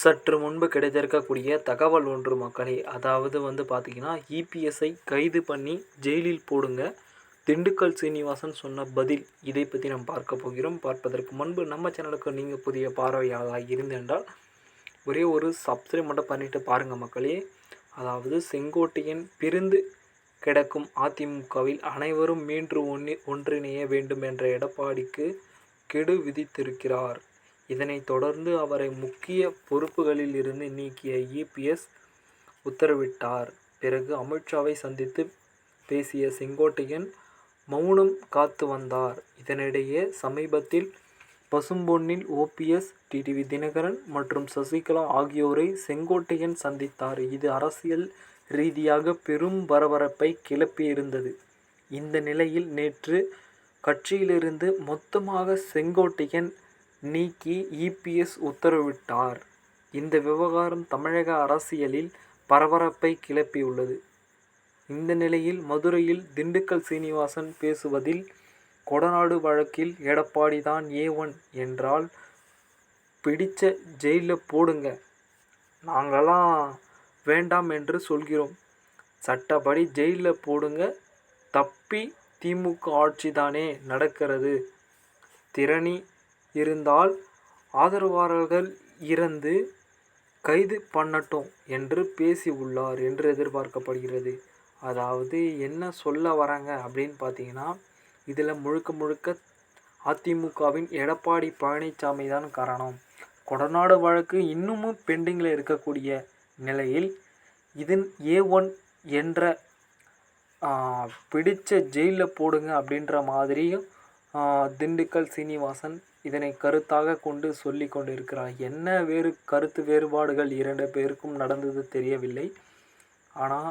சற்று முன்பு கிடைத்திருக்கக்கூடிய தகவல் ஒன்று மக்களே. அதாவது பார்த்தீங்கன்னா, இபிஎஸ்ஐ கைது பண்ணி ஜெயிலில் போடுங்க. திண்டுக்கல் சீனிவாசன் சொன்ன பதில். இதை பற்றி நாம் பார்க்க போகிறோம். பார்ப்பதற்கு முன்பு நம்ம சேனலுக்கு நீங்கள் புதிய பார்வையாளராக இருந்தென்றால் ஒரே ஒரு சப்ஸ்கிரைப் மட்டும் பண்ணிட்டு பாருங்கள் மக்களே. அதாவது செங்கோட்டையன் பிரிந்து கிடக்கும் அதிமுகவில் அனைவரும் மீண்டும் ஒன்றிணைய வேண்டும் என்ற எடப்பாடிக்கு கெடு விதித்திருக்கிறார். இதனைத் தொடர்ந்து அவரை முக்கிய பொறுப்புகளில் இருந்து நீக்கிய இபிஎஸ் உத்தரவிட்டார். பிறகு அமித்ஷாவை சந்தித்து பேசிய செங்கோட்டையன் மௌனம் காத்து வந்தார். இதனிடையே சமீபத்தில் பசும்பொன்னில் ஓபிஎஸ், டிடிவி தினகரன் மற்றும் சசிகலா ஆகியோரை செங்கோட்டையன் சந்தித்தார். இது அரசியல் ரீதியாக பெரும் பரபரப்பை கிளப்பியிருந்தது. இந்த நிலையில் நேற்று கட்சியிலிருந்து மொத்தமாக செங்கோட்டையன் நீக்கி இபிஎஸ் உத்தரவிட்டார். இந்த விவகாரம் தமிழக அரசியலில் பரபரப்பை கிளப்பியுள்ளது. இந்த நிலையில் மதுரையில் திண்டுக்கல் சீனிவாசன் பேசுவதில், கொடநாடு வழக்கில் எடப்பாடி தான் A1 என்றால் பிடிச்ச ஜெயிலில் போடுங்க, நாங்களாம் வேண்டாம் என்று சொல்கிறோம். சட்டப்படி ஜெயிலில் போடுங்க, தப்பி திமுக ஆட்சி தானே நடக்கிறது. திறனி இருந்தால் ஆதரவாளர்கள் இருந்து கைது பண்ணட்டும் என்று பேசி உள்ளார் என்று எதிர்பார்க்கப்படுகிறது. அதாவது என்ன சொல்ல வராங்க அப்படின்னு பார்த்தீங்கன்னா, இதில் முழுக்க அதிமுகவின் எடப்பாடி பழனிசாமி தான் காரணம். கொடநாடு வழக்கு இன்னமும் பெண்டிங்கில் இருக்கக்கூடிய நிலையில் இதன் A1 என்ற பிடிச்ச ஜெயிலில் போடுங்க அப்படின்ற மாதிரியும் திண்டுக்கல் சீனிவாசன் இதனை கருத்தாக கொண்டு சொல்லி கொண்டு இருக்கிறார். என்ன கருத்து வேறுபாடுகள் இரண்டு பேருக்கும் நடந்தது தெரியவில்லை. ஆனால்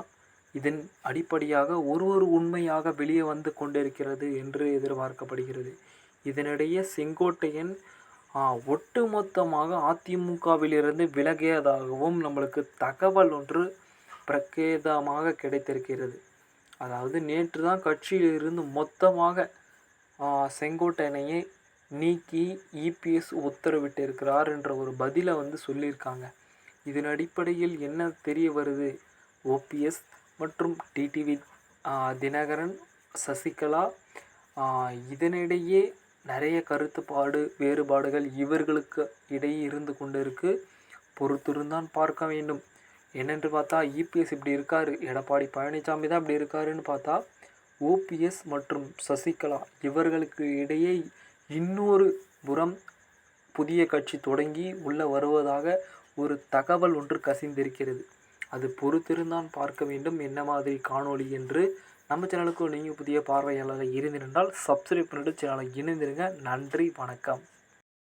இதன் அடிப்படையாக ஒரு உண்மையாக வெளியே வந்து கொண்டிருக்கிறது என்று எதிர்பார்க்கப்படுகிறது. இதனிடையே செங்கோட்டையன் ஒட்டுமொத்தமாக அதிமுகவிலிருந்து விலகியதாகவும் நம்மளுக்கு தகவல் ஒன்று பிரகேதமாக கிடைத்திருக்கிறது. அதாவது நேற்று தான் கட்சியிலிருந்து மொத்தமாக செங்கோட்டையனையை நீக்கி இபிஎஸ் உத்தரவிட்டிருக்கிறார் என்ற ஒரு பதிலை சொல்லியிருக்காங்க. இதன் அடிப்படையில் என்ன தெரிய வருது, ஓபிஎஸ் மற்றும் டிடிவி தினகரன், சசிகலா இதனிடையே நிறைய வேறுபாடுகள் இவர்களுக்கு இடையே இருந்து கொண்டு இருக்கு. பொறுத்திருந்தான் பார்க்க வேண்டும். என்னென்று பார்த்தா இபிஎஸ் இப்படி இருக்கார், எடப்பாடி பழனிசாமி தான் இப்படி இருக்காருன்னு பார்த்தா ஓபிஎஸ் மற்றும் சசிகலா இவர்களுக்கு இடையே இன்னொரு புறம் புதிய கட்சி தொடங்கி உள்ள வருவதாக ஒரு தகவல் ஒன்று கசிந்திருக்கிறது. அது பொறுத்திருந்தான் பார்க்க வேண்டும் என்ன மாதிரி காணொளி என்று. நம்ம சேனலுக்கு நீங்கள் புதிய பார்வையாளராக இருந்திருந்தால் சப்ஸ்கிரைப் பண்ணிட்டு சேனலை இணைந்திருங்க. நன்றி, வணக்கம்.